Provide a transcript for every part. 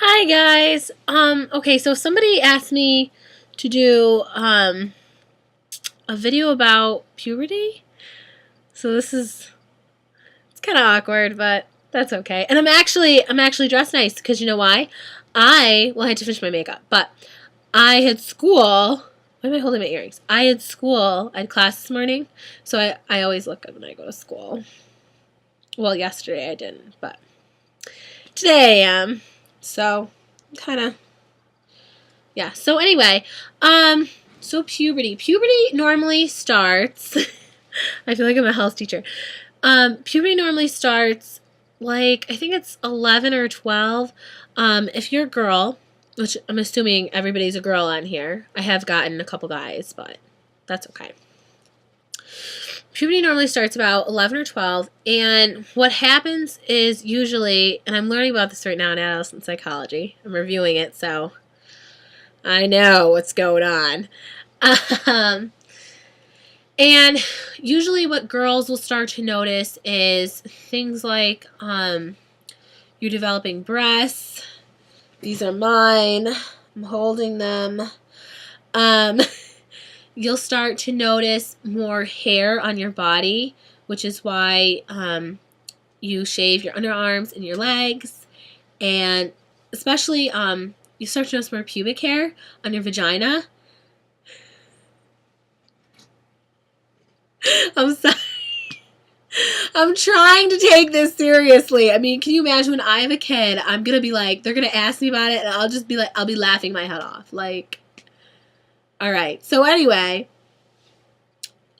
Hi guys. Okay, so somebody asked me to do a video about puberty. So it's kind of awkward, but that's okay. And I'm actually dressed nice because you know why? I had to finish my makeup, but I had school. Why am I holding my earrings? I had class this morning, so I always look good when I go to school. Well, yesterday I didn't, but today I am. So, kind of yeah. So anyway, so puberty. Puberty normally starts. I feel like I'm a health teacher. Puberty normally starts like I think it's 11 or 12. If you're a girl, which I'm assuming everybody's a girl on here. I have gotten a couple guys, but that's okay. Puberty normally starts about 11 or 12, and what happens is usually, and I'm learning about this right now in adolescent psychology. I'm reviewing it, so I know what's going on. And usually what girls will start to notice is things like you're developing breasts. These are mine. I'm holding them. You'll start to notice more hair on your body, which is why you shave your underarms and your legs. And especially you start to notice more pubic hair on your vagina. I'm sorry. I'm trying to take this seriously. I mean, can you imagine when I have a kid, I'm going to be like, they're going to ask me about it, and I'll just be like, I'll be laughing my head off. Like, all right. So anyway,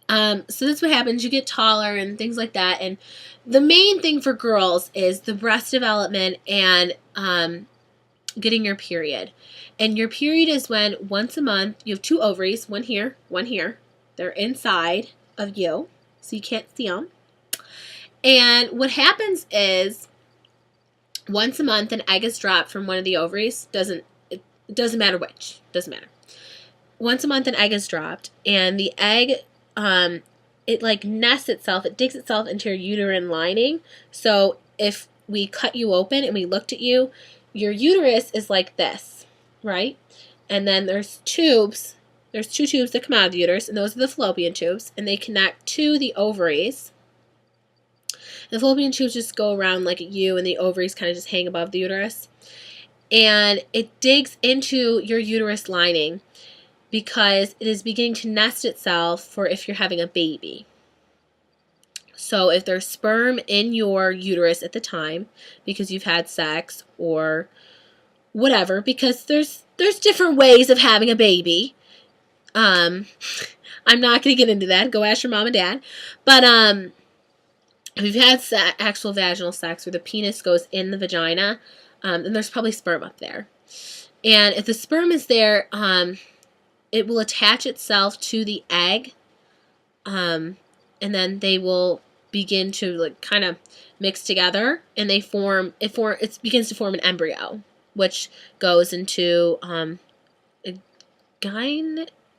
so that's what happens. You get taller and things like that. And the main thing for girls is the breast development and getting your period. And your period is when once a month you have two ovaries, one here, one here. They're inside of you, so you can't see them. And what happens is once a month an egg is dropped from one of the ovaries. It doesn't matter which. Doesn't matter. Once a month an egg is dropped, and the egg it like nests itself. It digs itself into your uterine lining. So if we cut you open and we looked at you, your uterus is like this, right? And then there's tubes. There's two tubes that come out of the uterus, and those are the fallopian tubes, and they connect to the ovaries. The fallopian tubes just go around like a U, and the ovaries kind of just hang above the uterus. And it digs into your uterus lining because it is beginning to nest itself for if you're having a baby. So if there's sperm in your uterus at the time because you've had sex or whatever, because there's different ways of having a baby. I'm not going to get into that. Go ask your mom and dad. But if you've had actual vaginal sex where the penis goes in the vagina, then there's probably sperm up there. And if the sperm is there, it will attach itself to the egg, and then they will begin to like kind of mix together, and it begins to form an embryo, which goes into a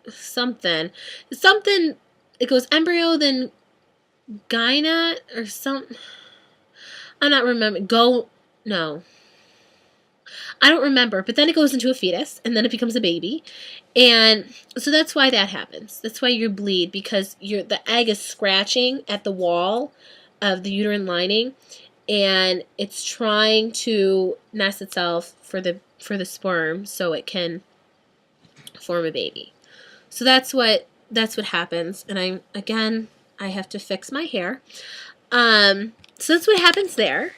something. It goes embryo, then gyna or something. I'm not remembering. No. I don't remember, but then it goes into a fetus, and then it becomes a baby, and so that's why that happens. That's why you bleed, because the egg is scratching at the wall of the uterine lining, and it's trying to nest itself for the sperm so it can form a baby. So that's what happens, and I have to fix my hair. So that's what happens there,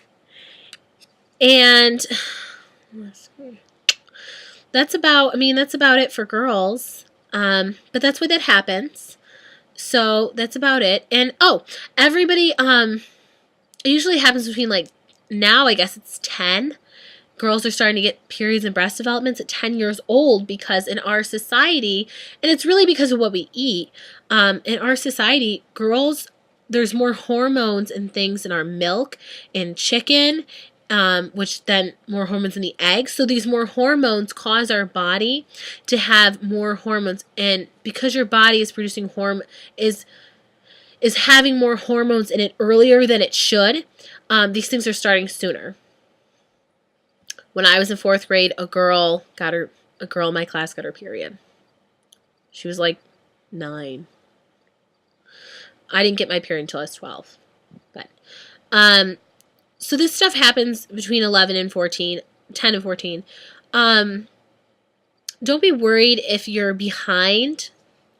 and that's about it for girls. But that's why that happens. So that's about it. And everybody, it usually happens between like now I guess it's 10. Girls are starting to get periods and breast developments at 10 years old because in our society, and it's really because of what we eat, in our society, girls, there's more hormones and things in our milk and chicken, which then more hormones in the eggs. So these more hormones cause our body to have more hormones, and because your body is producing is having more hormones in it earlier than it should, these things are starting sooner. When I was in 4th grade, a girl in my class got her period. She was like 9. I didn't get my period until I was 12. But, so this stuff happens between 11 and 14, 10 and 14. Don't be worried if you're behind,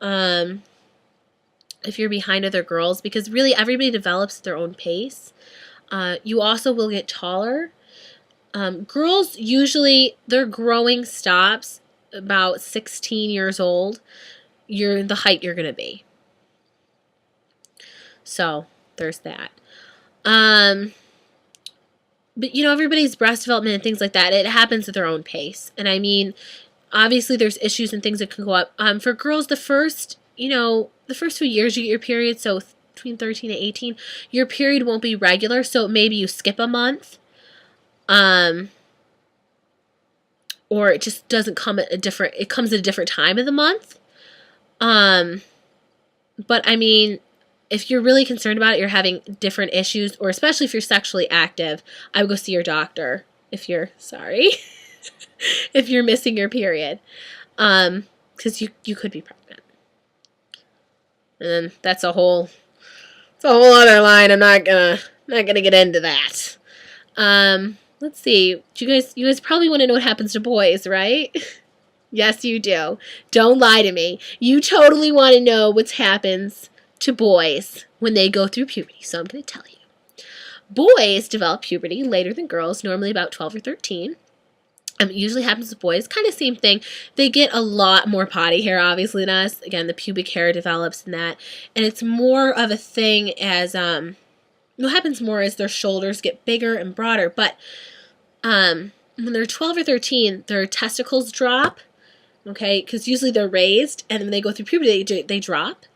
other girls, because really everybody develops at their own pace. You also will get taller. Girls, usually their growing stops about 16 years old. You're the height you're going to be. So there's that. But, everybody's breast development and things like that, it happens at their own pace. And I mean, obviously there's issues and things that can go up. For girls, the first few years you get your period, so between 13 and 18, your period won't be regular, so maybe you skip a month. Or it just doesn't come at it comes at a different time of the month. But I mean, if you're really concerned about it, you're having different issues, or especially if you're sexually active, I would go see your doctor if you're if you're missing your period. Because you could be pregnant. And then that's a whole other line. I'm not gonna get into that. Let's see. You guys probably want to know what happens to boys, right? Yes, you do. Don't lie to me. You totally want to know what happens to boys when they go through puberty, so I'm going to tell you. Boys develop puberty later than girls, normally about 12 or 13. It usually happens with boys, kind of same thing. They get a lot more body hair, obviously, than us. Again, the pubic hair develops in that. And it's more of a thing as, what happens more is their shoulders get bigger and broader. But when they're 12 or 13, their testicles drop, okay? Because usually they're raised, and when they go through puberty, they drop.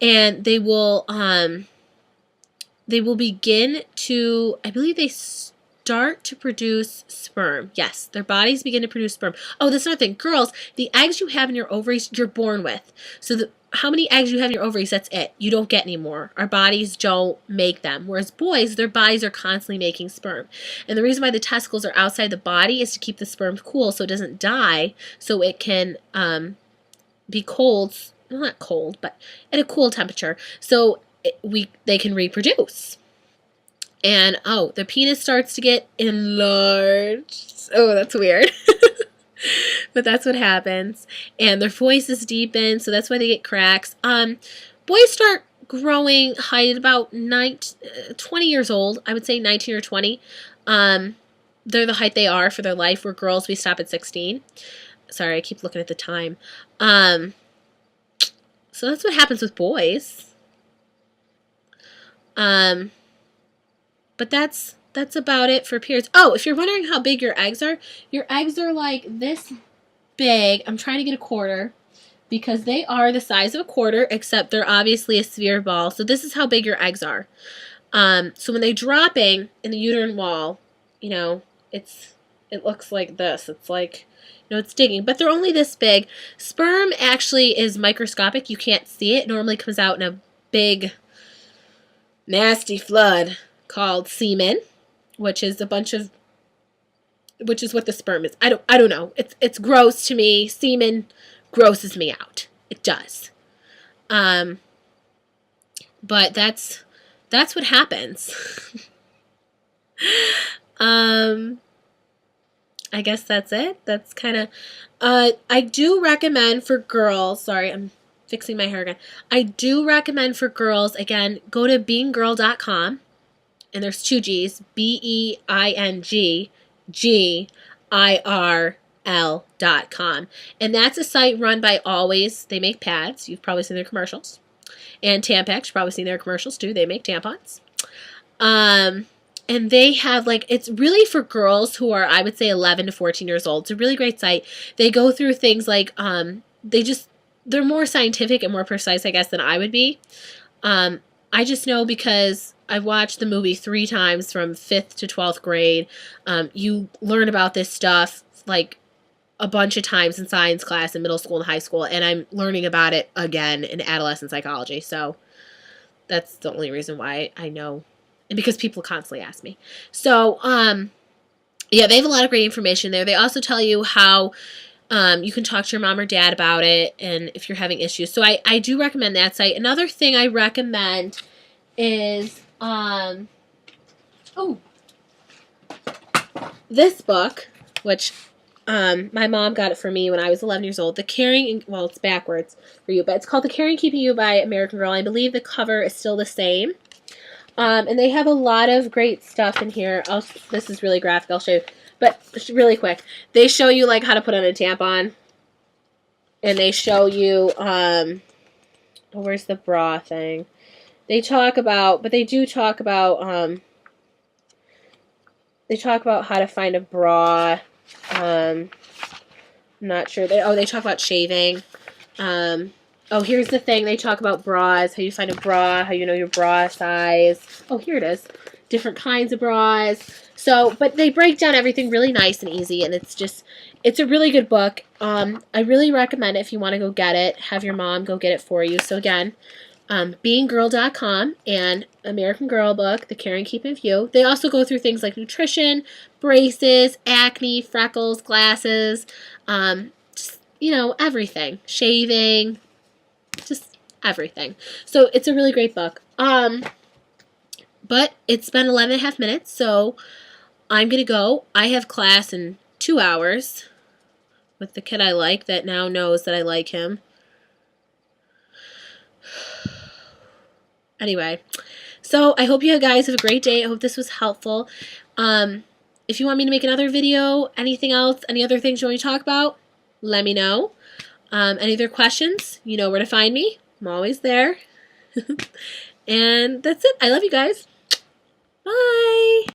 And they will begin to, I believe they start to produce sperm. Yes, their bodies begin to produce sperm. Oh, that's another thing. Girls, the eggs you have in your ovaries, you're born with. So how many eggs you have in your ovaries, that's it. You don't get any more. Our bodies don't make them. Whereas boys, their bodies are constantly making sperm. And the reason why the testicles are outside the body is to keep the sperm cool so it doesn't die, so it can be cold. Well, not cold, but at a cool temperature, so they can reproduce. And the penis starts to get enlarged. Oh, that's weird. But that's what happens. And their voices deepen, so that's why they get cracks. Boys start growing height at about 20 years old. I would say 19 or 20. They're the height they are for their life, where girls, we stop at 16. Sorry, I keep looking at the time. So that's what happens with boys. But that's about it for periods. Oh, if you're wondering how big your eggs are like this big. I'm trying to get a quarter because they are the size of a quarter, except they're obviously a sphere ball. So this is how big your eggs are. So when they're dropping in the uterine wall, it looks like this. It's like, it's digging, but they're only this big. Sperm actually is microscopic. You can't see it. It normally comes out in a big, nasty flood called semen, which is what the sperm is. I don't know. It's gross to me. Semen grosses me out. It does. But that's what happens. I guess that's it. That's kind of, I do recommend for girls, sorry, I'm fixing my hair again. I do recommend for girls, again, go to beingirl.com, and there's 2 G's, BEINGGIRL.com. And that's a site run by Always. They make pads. You've probably seen their commercials. And Tampax, you've probably seen their commercials too. They make tampons. And they have, it's really for girls who are, I would say, 11 to 14 years old. It's a really great site. They go through things like, they're more scientific and more precise, I guess, than I would be. I just know because I've watched the movie 3 times from 5th to 12th grade. You learn about this stuff, a bunch of times in science class in middle school and high school, and I'm learning about it again in adolescent psychology. So that's the only reason why I know. And because people constantly ask me. So, Yeah, they have a lot of great information there. They also tell you how you can talk to your mom or dad about it and if you're having issues. So I do recommend that site. Another thing I recommend is this book, which my mom got it for me when I was 11 years old. The Caring, well, it's backwards for you, but it's called The Caring Keeping You by American Girl. I believe the cover is still the same. And they have a lot of great stuff in here. This is really graphic. I'll show you. But really quick, they show you like how to put on a tampon. And they show you, where's the bra thing? They talk about, but they do talk about, they talk about how to find a bra. I'm not sure. They talk about shaving. Here's the thing. They talk about bras, how you find a bra, how you know your bra size. Oh, here it is. Different kinds of bras. So, but they break down everything really nice and easy, and it's a really good book. I really recommend it if you want to go get it. Have your mom go get it for you. So again, beinggirl.com and American Girl book, The Caring Keeping of You. They also go through things like nutrition, braces, acne, freckles, glasses, just, everything. Shaving, just everything. So it's a really great book. But it's been 11.5 minutes, so I'm going to go. I have class in 2 hours with the kid I like that now knows that I like him. Anyway, so I hope you guys have a great day. I hope this was helpful. If you want me to make another video, anything else, any other things you want me to talk about, let me know. Any other questions, you know where to find me. I'm always there. And that's it. I love you guys. Bye.